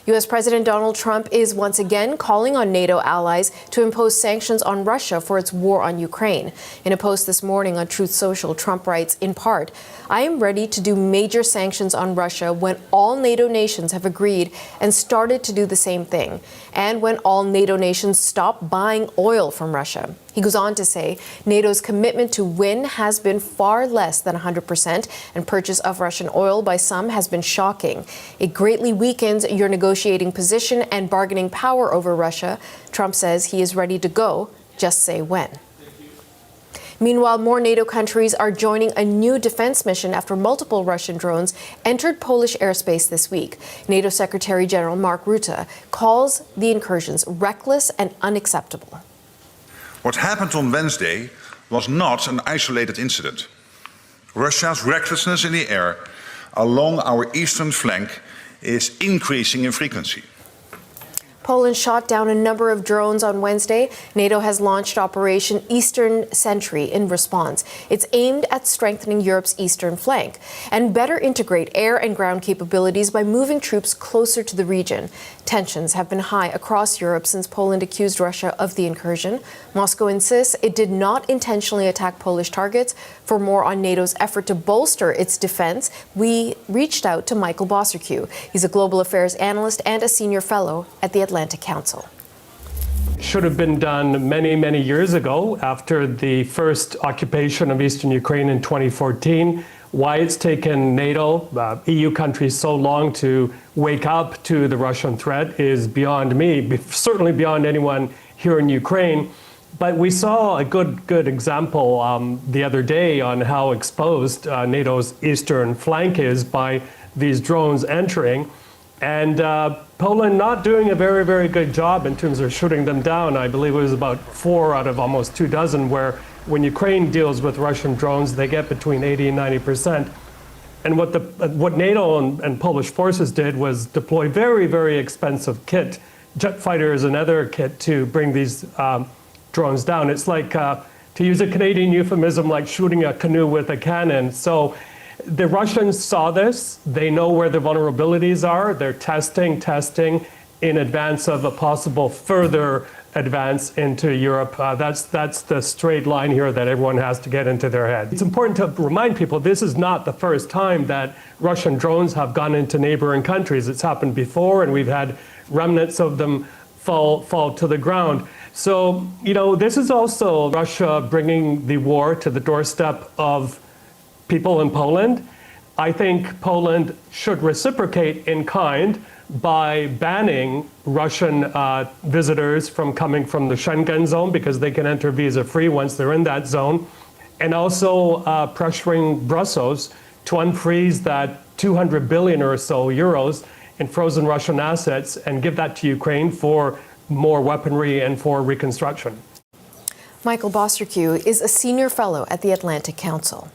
U.S. President Donald Trump is once again calling on NATO allies to impose sanctions on Russia for its war on Ukraine. In a post this morning on Truth Social, Trump writes, in part, "I am ready to do major sanctions on Russia when all NATO nations have agreed and started to do the same thing, and when all NATO nations stop buying oil from Russia." He goes on to say, NATO's commitment to win has been far less than 100%, and purchase of Russian oil by some has been shocking. It greatly weakens your negotiating position and bargaining power over Russia. Trump says he is ready to go, just say when. Meanwhile, more NATO countries are joining a new defense mission after multiple Russian drones entered Polish airspace this week. NATO Secretary General Mark Rutte calls the incursions reckless and unacceptable. What happened on Wednesday was not an isolated incident. Russia's recklessness in the air along our eastern flank is increasing in frequency. Poland shot down a number of drones on Wednesday. NATO has launched Operation Eastern Sentry in response. It's aimed at strengthening Europe's eastern flank and better integrate air and ground capabilities by moving troops closer to the region. Tensions have been high across Europe since Poland accused Russia of the incursion. Moscow insists it did not intentionally attack Polish targets. For more on NATO's effort to bolster its defense, we reached out to Michael Bosserque. He's a global affairs analyst and a senior fellow at the Atlantic Council. Should have been done many, many years ago after the first occupation of eastern Ukraine in 2014. Why it's taken NATO, EU countries so long to wake up to the Russian threat is beyond me, certainly beyond anyone here in Ukraine. But we saw a good example the other day on how exposed NATO's eastern flank is by these drones entering. And Poland not doing a very, very good job in terms of shooting them down. I believe it was about 4 out of almost 2 dozen, where when Ukraine deals with Russian drones, they get between 80 and 90%. And what NATO and Polish forces did was deploy very, very expensive kit, jet fighters and other kit to bring these drones down. It's like, to use a Canadian euphemism, like shooting a canoe with a cannon. So the Russians saw this. They know where the vulnerabilities are. They're testing in advance of a possible further advance into Europe. That's the straight line here that everyone has to get into their head. It's important to remind people this is not the first time that Russian drones have gone into neighboring countries. It's happened before, and we've had remnants of them fall to the ground. So, this is also Russia bringing the war to the doorstep of people in Poland. I think Poland should reciprocate in kind by banning Russian visitors from coming from the Schengen zone, because they can enter visa-free once they're in that zone, and also pressuring Brussels to unfreeze that 200 billion or so euros in frozen Russian assets and give that to Ukraine for more weaponry and for reconstruction. Michael Bosserque is a senior fellow at the Atlantic Council.